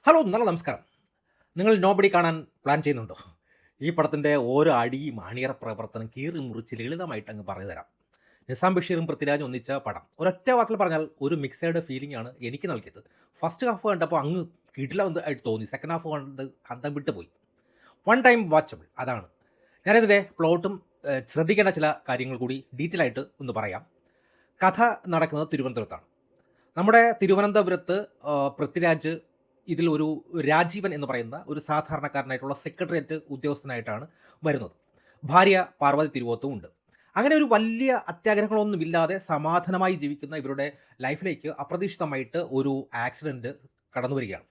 Hello, നല്ല നമസ്കാരം. നിങ്ങൾ നോബഡി കാണാൻ പ്ലാൻ ചെയ്യുന്നുണ്ടോ? ഈ പടത്തിൻ്റെ ഓരോ അടിയും അണിയറ പ്രവർത്തനം കീറി മുറിച്ച് ലളിതമായിട്ട് അങ്ങ് പറഞ്ഞു തരാം. നിസാം ബഷീറും പൃഥ്വിരാജും ഒന്നിച്ച പടം. ഒരൊറ്റ വാക്കിൽ പറഞ്ഞാൽ ഒരു മിക്സഡ് ഫീലിംഗ് ആണ് എനിക്ക് നൽകിയത്. ഫസ്റ്റ് ഹാഫ് കണ്ടപ്പോൾ അങ്ങ് കിടിലം ആയിട്ട് തോന്നി. സെക്കൻഡ് ഹാഫ് കണ്ട് അന്തം വിട്ട് പോയി. വൺ ടൈം വാച്ചബിൾ അതാണ്. ഞാനിതിൻ്റെ പ്ലോട്ടും ശ്രദ്ധിക്കേണ്ട ചില കാര്യങ്ങൾ കൂടി ഡീറ്റെയിൽ ആയിട്ട് ഒന്ന് പറയാം. കഥ നടക്കുന്നത് തിരുവനന്തപുരത്താണ്. നമ്മുടെ തിരുവനന്തപുരത്ത് പൃഥ്വിരാജ് ഇതിൽ ഒരു രാജീവൻ എന്ന് പറയുന്ന ഒരു സാധാരണക്കാരനായിട്ടുള്ള സെക്രട്ടേറിയറ്റ് ഉദ്യോഗസ്ഥനായിട്ടാണ് വരുന്നത്. ഭാര്യ പാർവതി തിരുവോത്തും ഉണ്ട്. അങ്ങനെ ഒരു വലിയ അത്യാഗ്രഹങ്ങളൊന്നുമില്ലാതെ സമാധാനമായി ജീവിക്കുന്ന ഇവരുടെ ലൈഫിലേക്ക് അപ്രതീക്ഷിതമായിട്ട് ഒരു ആക്സിഡൻറ്റ് കടന്നു വരികയാണ്.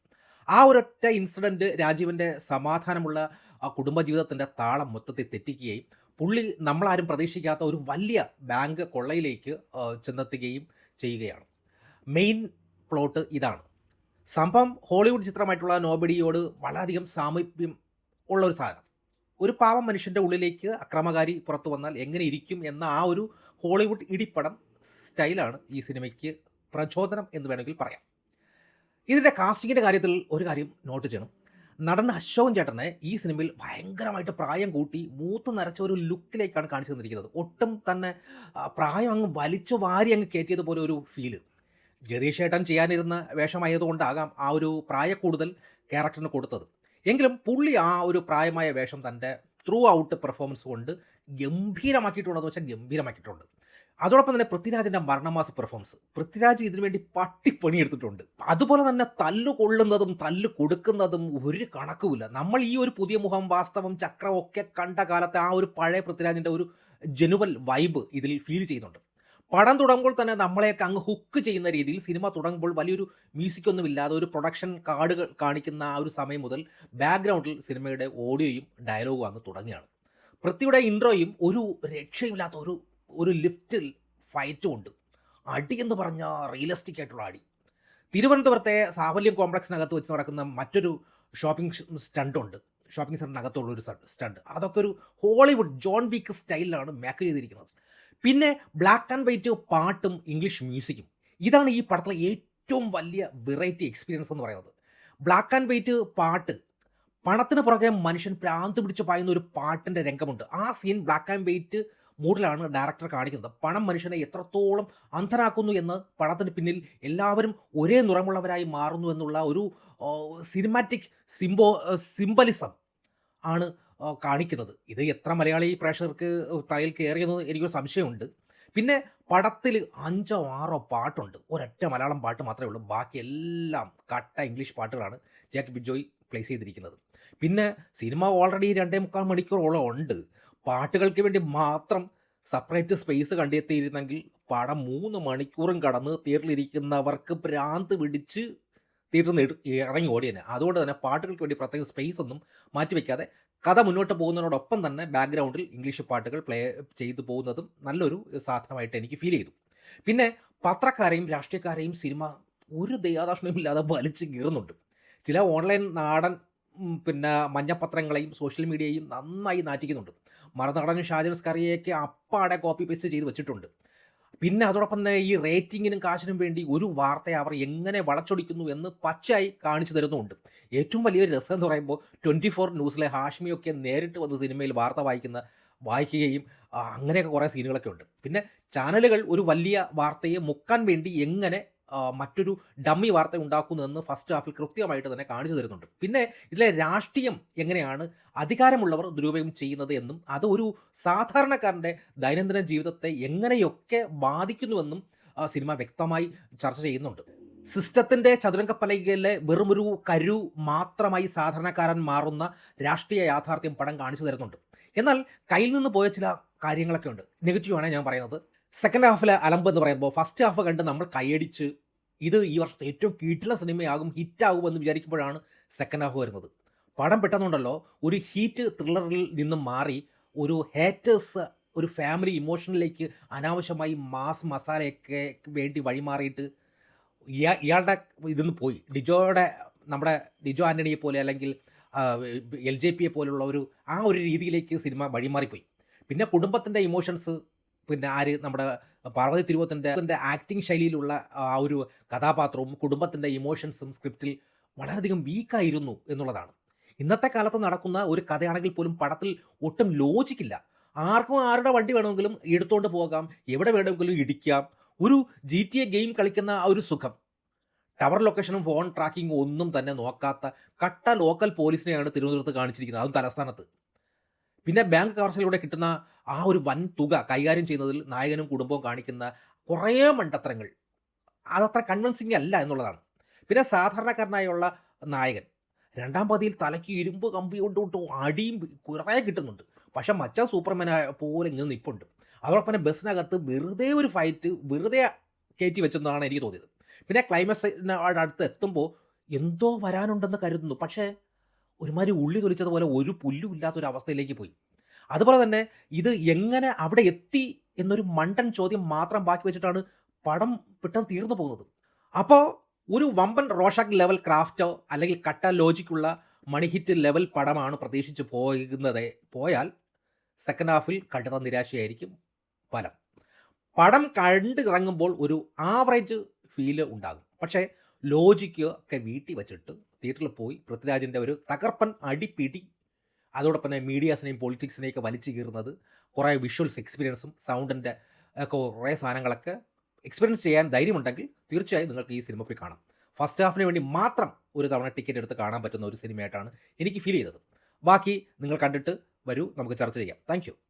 ആ ഒരൊറ്റ ഇൻസിഡൻറ്റ് രാജീവൻ്റെ സമാധാനമുള്ള ആ കുടുംബജീവിതത്തിൻ്റെ താളം മൊത്തത്തിൽ തെറ്റിക്കുകയും പുള്ളി നമ്മളാരും പ്രതീക്ഷിക്കാത്ത ഒരു വലിയ ബാങ്ക് കൊള്ളയിലേക്ക് ചെന്നെത്തുകയും ചെയ്യുകയാണ്. മെയിൻ പ്ലോട്ട് ഇതാണ്. സംഭവം ഹോളിവുഡ് ചിത്രമായിട്ടുള്ള നോബഡിയോട് വളരെയധികം സാമീപ്യം ഉള്ള ഒരു സാധനം. ഒരു പാവം മനുഷ്യൻ്റെ ഉള്ളിലേക്ക് അക്രമകാരി പുറത്തു വന്നാൽ എങ്ങനെ ഇരിക്കും എന്ന ആ ഒരു ഹോളിവുഡ് ഇടിപ്പടം സ്റ്റൈലാണ് ഈ സിനിമയ്ക്ക് പ്രചോദനം എന്ന് വേണമെങ്കിൽ പറയാം. ഇതിൻ്റെ കാസ്റ്റിങ്ങിൻ്റെ കാര്യത്തിൽ ഒരു കാര്യം നോട്ട് ചെയ്യണം. നടൻ അശോകൻ ചേട്ടനെ ഈ സിനിമയിൽ ഭയങ്കരമായിട്ട് പ്രായം കൂട്ടി മൂത്ത് നരച്ച ഒരു ലുക്കിലേക്കാണ് കാണിച്ചു തന്നിരിക്കുന്നത്. ഒട്ടും തന്നെ പ്രായം അങ്ങ് വലിച്ചു വാരി അങ്ങ് കയറ്റിയതുപോലെ ഒരു ഫീല്. ജതീഷ് ഏട്ടൻ ചെയ്യാനിരുന്ന വേഷമായതുകൊണ്ടാകാം ആ ഒരു പ്രായക്കൂടുതൽ ക്യാരക്ടറിന് കൊടുത്തത്. എങ്കിലും പുള്ളി ആ ഒരു പ്രായമായ വേഷം തൻ്റെ ത്രൂ ഔട്ട് പെർഫോമൻസ് കൊണ്ട് ഗംഭീരമാക്കിയിട്ടുണ്ടെന്ന് വെച്ചാൽ ഗംഭീരമാക്കിയിട്ടുണ്ട്. അതോടൊപ്പം തന്നെ പൃഥ്വിരാജിൻ്റെ മരണമാസ പെർഫോമൻസ്, പൃഥ്വിരാജ് ഇതിനു വേണ്ടി പണിയെടുത്തിട്ടുണ്ട്. അതുപോലെ തന്നെ തല്ലു കൊള്ളുന്നതും തല്ലു കൊടുക്കുന്നതും ഒരു കണക്കുമില്ല. നമ്മൾ ഈ ഒരു പുതിയ മുഖം, വാസ്തവം, ചക്രം ഒക്കെ കണ്ട കാലത്തെ ആ ഒരു പഴയ പൃഥ്വിരാജിൻ്റെ ഒരു ജനുവൽ വൈബ് ഇതിൽ ഫീൽ ചെയ്യുന്നുണ്ട്. പടം തുടങ്ങുമ്പോൾ തന്നെ നമ്മളെയൊക്കെ അങ്ങ് ഹുക്ക് ചെയ്യുന്ന രീതിയിൽ സിനിമ തുടങ്ങുമ്പോൾ വലിയൊരു മ്യൂസിക്കൊന്നുമില്ലാതെ ഒരു പ്രൊഡക്ഷൻ കാർഡുകൾ കാണിക്കുന്ന ആ ഒരു സമയം മുതൽ ബാക്ക്ഗ്രൗണ്ടിൽ സിനിമയുടെ ഓഡിയോയും ഡയലോഗും അങ്ങ് തുടങ്ങുകയാണ്. പൃഥ്വിയുടെ ഇൻട്രോയും ഒരു രക്ഷയില്ലാത്ത ഒരു ഒരു ലിഫ്റ്റിൽ ഫൈറ്റും ഉണ്ട്. അടി എന്ന് പറഞ്ഞാൽ റിയലിസ്റ്റിക് ആയിട്ടുള്ള അടി. തിരുവനന്തപുരത്തെ സാഫല്യം കോംപ്ലക്സിനകത്ത് വെച്ച് നടക്കുന്ന മറ്റൊരു ഷോപ്പിംഗ് സ്റ്റണ്ടുണ്ട്. ഷോപ്പിംഗ് സെൻറ്ററിനകത്തുള്ള ഒരു സ്റ്റണ്ട്, അതൊക്കെ ഒരു ഹോളിവുഡ് ജോൺ വിക്ക് സ്റ്റൈലിലാണ് മേക്ക് ചെയ്തിരിക്കുന്നത്. പിന്നെ ബ്ലാക്ക് ആൻഡ് വൈറ്റ് പാട്ടും ഇംഗ്ലീഷ് മ്യൂസിക്കും, ഇതാണ് ഈ പടത്തിലെ ഏറ്റവും വലിയ വെറൈറ്റി എക്സ്പീരിയൻസ് എന്ന് പറയുന്നത്. ബ്ലാക്ക് ആൻഡ് വൈറ്റ് പാട്ട്, പണത്തിന് പുറകെ മനുഷ്യൻ പ്രാന്ത് പിടിച്ച് പായുന്ന ഒരു പാട്ടിൻ്റെ രംഗമുണ്ട്. ആ സീൻ ബ്ലാക്ക് ആൻഡ് വൈറ്റ് മൂഡിലാണ് ഡയറക്ടർ കാണിക്കുന്നത്. പണം മനുഷ്യനെ എത്രത്തോളം അന്ധനാക്കുന്നു എന്ന്, പണത്തിന് പിന്നിൽ എല്ലാവരും ഒരേ നിറമുള്ളവരായി മാറുന്നു എന്നുള്ള ഒരു സിനിമാറ്റിക് സിംബലിസം ആണ് കാണിക്കുന്നത്. ഇത് എത്ര മലയാളി പ്രേക്ഷകർക്ക് തലയിൽ കയറിയെന്ന് എനിക്കൊരു സംശയമുണ്ട്. പിന്നെ പടത്തിൽ 5ഓ 6ഓ പാട്ടുണ്ട്. ഒരൊറ്റ മലയാളം പാട്ട് മാത്രമേ ഉള്ളൂ. ബാക്കി എല്ലാം കട്ട ഇംഗ്ലീഷ് പാട്ടുകളാണ് ജാക്ക് ബിജോയ് പ്ലേസ് ചെയ്തിരിക്കുന്നത്. പിന്നെ സിനിമ ഓൾറെഡി 2.25 മണിക്കൂറോളം ഉണ്ട്. പാട്ടുകൾക്ക് വേണ്ടി മാത്രം സെപ്പറേറ്റ് സ്പേസ് കണ്ടെത്തിയിരുന്നെങ്കിൽ പടം 3 മണിക്കൂറും കടന്ന് തിയേറ്ററിലിരിക്കുന്നവർക്ക് ഭ്രാന്ത് പിടിച്ച് തിയേറ്ററിൽ നിന്ന് ഇറങ്ങി ഓടിയനെ. അതുകൊണ്ട് തന്നെ പാട്ടുകൾക്ക് വേണ്ടി പ്രത്യേക സ്പേസ് ഒന്നും മാറ്റിവെക്കാതെ കഥ മുന്നോട്ട് പോകുന്നതിനോടൊപ്പം തന്നെ ബാക്ക്ഗ്രൗണ്ടിൽ ഇംഗ്ലീഷ് പാട്ടുകൾ പ്ലേ ചെയ്തു പോകുന്നതും നല്ലൊരു സാധനമായിട്ട് എനിക്ക് ഫീൽ ചെയ്തു. പിന്നെ പത്രക്കാരെയും രാഷ്ട്രീയക്കാരെയും സിനിമ ഒരു ദയാദാക്ഷിണ്യമില്ലാതെ വലിച്ചു കീറുന്നുണ്ട്. ചില ഓൺലൈൻ നാടൻ പിന്നെ മഞ്ഞപ്പത്രങ്ങളെയും സോഷ്യൽ മീഡിയയും നന്നായി നാറ്റിക്കുന്നുണ്ട്. മറുനാടൻ ഷാജൻ സ്കറിയയൊക്കെ അപ്പാടെ കോപ്പി പേസ്റ്റ് ചെയ്ത് വെച്ചിട്ടുണ്ട്. പിന്നെ അതോടൊപ്പം തന്നെ ഈ റേറ്റിങ്ങിനും കാശിനും വേണ്ടി ഒരു വാർത്തയെ അവർ എങ്ങനെ വളച്ചൊടിക്കുന്നു എന്ന് പച്ചയായി കാണിച്ചു തരുന്നുമുണ്ട്. ഏറ്റവും വലിയൊരു രസം എന്ന് പറയുമ്പോൾ 24 ന്യൂസിലെ ഹാഷ്മിയൊക്കെ നേരിട്ട് വന്ന് സിനിമയിൽ വാർത്ത വായിക്കുകയും അങ്ങനെയൊക്കെ കുറേ സീനുകളൊക്കെ ഉണ്ട്. പിന്നെ ചാനലുകൾ ഒരു വലിയ വാർത്തയെ മുക്കാൻ വേണ്ടി എങ്ങനെ മറ്റൊരു ഡമ്മി വാർത്ത ഉണ്ടാക്കുന്നതെന്ന് ഫസ്റ്റ് ഹാഫിൽ കൃത്യമായിട്ട് തന്നെ കാണിച്ചു തരുന്നുണ്ട്. പിന്നെ ഇതിലെ രാഷ്ട്രീയം എങ്ങനെയാണ് അധികാരമുള്ളവർ ദുരുപയോഗം ചെയ്യുന്നത് എന്നും അത് ഒരു സാധാരണക്കാരൻ്റെ ദൈനംദിന ജീവിതത്തെ എങ്ങനെയൊക്കെ ബാധിക്കുന്നുവെന്നും സിനിമ വ്യക്തമായി ചർച്ച ചെയ്യുന്നുണ്ട്. സിസ്റ്റത്തിൻ്റെ ചതുരംഗപ്പലകയിലെ വെറുമൊരു കരു മാത്രമായി സാധാരണക്കാരൻ മാറുന്ന രാഷ്ട്രീയ യാഥാർത്ഥ്യം പടം കാണിച്ചു തരുന്നുണ്ട്. എന്നാൽ കയ്യിൽ നിന്ന് പോയ ചില കാര്യങ്ങളൊക്കെ ഉണ്ട്. നെഗറ്റീവാണ് ഞാൻ പറയുന്നത്. സെക്കൻഡ് ഹാഫിലെ അലമ്പ് എന്ന് പറയുമ്പോൾ ഫസ്റ്റ് ഹാഫ് കണ്ട് നമ്മൾ കൈയടിച്ച് ഇത് ഈ വർഷത്തെ ഏറ്റവും കീട്ടുള്ള സിനിമയാകും, ഹിറ്റാകുമെന്ന് വിചാരിക്കുമ്പോഴാണ് സെക്കൻഡ് ഹാഫ് വരുന്നത്. പടം പെട്ടെന്നുണ്ടല്ലോ ഒരു ഹീറ്റ് ത്രില്ലറിൽ നിന്നും മാറി ഒരു ഹേറ്റേഴ്സ്, ഒരു ഫാമിലി ഇമോഷനിലേക്ക് അനാവശ്യമായി മാസ് മസാലയൊക്കെ വേണ്ടി വഴിമാറിയിട്ട് ഇയാളുടെ ഇതിന്ന് പോയി. നമ്മുടെ ഡിജോ ആൻ്റണിയെ പോലെ അല്ലെങ്കിൽ LJPയെ പോലുള്ള ആ ഒരു രീതിയിലേക്ക് സിനിമ വഴിമാറിപ്പോയി. പിന്നെ കുടുംബത്തിൻ്റെ ഇമോഷൻസ്, പിന്നെ നമ്മുടെ പാർവതി തിരുവോത്തിൻ്റെ ആക്ടിങ് ശൈലിയിലുള്ള ആ ഒരു കഥാപാത്രവും കുടുംബത്തിൻ്റെ ഇമോഷൻസും സ്ക്രിപ്റ്റിൽ വളരെയധികം വീക്കായിരുന്നു എന്നുള്ളതാണ്. ഇന്നത്തെ കാലത്ത് നടക്കുന്ന ഒരു കഥയാണെങ്കിൽ പോലും പടത്തിൽ ഒട്ടും ലോജിക്കില്ല. ആർക്കും ആരുടെ വണ്ടി വേണമെങ്കിലും എടുത്തോണ്ട് പോകാം, എവിടെ വേണമെങ്കിലും ഇടിക്കാം. ഒരു GTA ഗെയിം കളിക്കുന്ന ആ ഒരു സുഖം. ടവർ ലൊക്കേഷനും ഫോൺ ട്രാക്കിങ്ങും ഒന്നും തന്നെ നോക്കാത്ത കട്ട ലോക്കൽ പോലീസിനെയാണ് തിരുവനന്തപുരത്ത് കാണിച്ചിരിക്കുന്നത്. അതും തലസ്ഥാനത്ത്. പിന്നെ ബാങ്ക് കവർച്ചയിലൂടെ കിട്ടുന്ന ആ ഒരു വൻ തുക കൈകാര്യം ചെയ്യുന്നതിൽ നായകനും കുടുംബവും കാണിക്കുന്ന കുറേ മണ്ടത്തരങ്ങൾ അതത്ര കൺവിൻസിംഗ് അല്ല എന്നുള്ളതാണ്. പിന്നെ സാധാരണക്കാരനായുള്ള നായകൻ രണ്ടാം പകുതിയിൽ തലയ്ക്ക് ഇരുമ്പ് കമ്പി കൊണ്ട് അടിയും കുറേ കിട്ടുന്നുണ്ട്. പക്ഷെ മച്ചാൻ സൂപ്പർമാൻ പോലെ ഇങ്ങനെ നിൽപ്പുണ്ട്. അതോടൊപ്പം തന്നെ ബസ്സിനകത്ത് വെറുതെ ഒരു ഫൈറ്റ് വെറുതെ കയറ്റി വെച്ചെന്നാണ് എനിക്ക് തോന്നിയത്. പിന്നെ ക്ലൈമാക്സിന് അടുത്ത് എത്തുമ്പോൾ എന്തോ വരാനുണ്ടെന്ന് കരുതുന്നു. പക്ഷേ ഒരുമാതിരി ഉള്ളി തൊലിച്ചതുപോലെ ഒരു പുല്ലും ഇല്ലാത്തൊരു അവസ്ഥയിലേക്ക് പോയി. അതുപോലെ തന്നെ ഇത് എങ്ങനെ അവിടെ എത്തി എന്നൊരു മണ്ടൻ ചോദ്യം മാത്രം ബാക്കി വെച്ചിട്ടാണ് പടം പെട്ടെന്ന് തീർന്നു പോകുന്നത്. അപ്പോൾ ഒരു വമ്പൻ റോഷാക്ക് ലെവൽ ക്രാഫ്റ്റോ അല്ലെങ്കിൽ കട്ട ലോജിക്കുള്ള മണി ഹിറ്റ് ലെവൽ പടമാണ് പ്രതീക്ഷിച്ച് പോയാൽ സെക്കൻഡ് ഹാഫിൽ കടുത്ത നിരാശയായിരിക്കും ഫലം. പടം കണ്ടിറങ്ങുമ്പോൾ ഒരു ആവറേജ് ഫീല് ഉണ്ടാകും. പക്ഷേ ലോജിക്ക് ഒക്കെ വീട്ടിൽ വെച്ചിട്ട് തിയേറ്ററിൽ പോയി പൃഥ്വിരാജിൻ്റെ ഒരു തകർപ്പൻ അടിപിടി, അതോടൊപ്പം തന്നെ മീഡിയാസിനെയും പൊളിറ്റിക്സിനെയൊക്കെ വലിച്ചു കീറുന്നത്, കുറേ വിഷ്വൽസ് എക്സ്പീരിയൻസും സൗണ്ടിൻ്റെ ഒക്കെ കുറേ സാധനങ്ങളൊക്കെ എക്സ്പീരിയൻസ് ചെയ്യാൻ ധൈര്യമുണ്ടെങ്കിൽ തീർച്ചയായും നിങ്ങൾക്ക് ഈ സിനിമ പോയി കാണാം. ഫസ്റ്റ് ഹാഫിന് വേണ്ടി മാത്രം ഒരു തവണ ടിക്കറ്റ് എടുത്ത് കാണാൻ പറ്റുന്ന ഒരു സിനിമയായിട്ടാണ് എനിക്ക് ഫീൽ ചെയ്തത്. ബാക്കി നിങ്ങൾ കണ്ടിട്ട് വരൂ, നമുക്ക് ചർച്ച ചെയ്യാം. താങ്ക്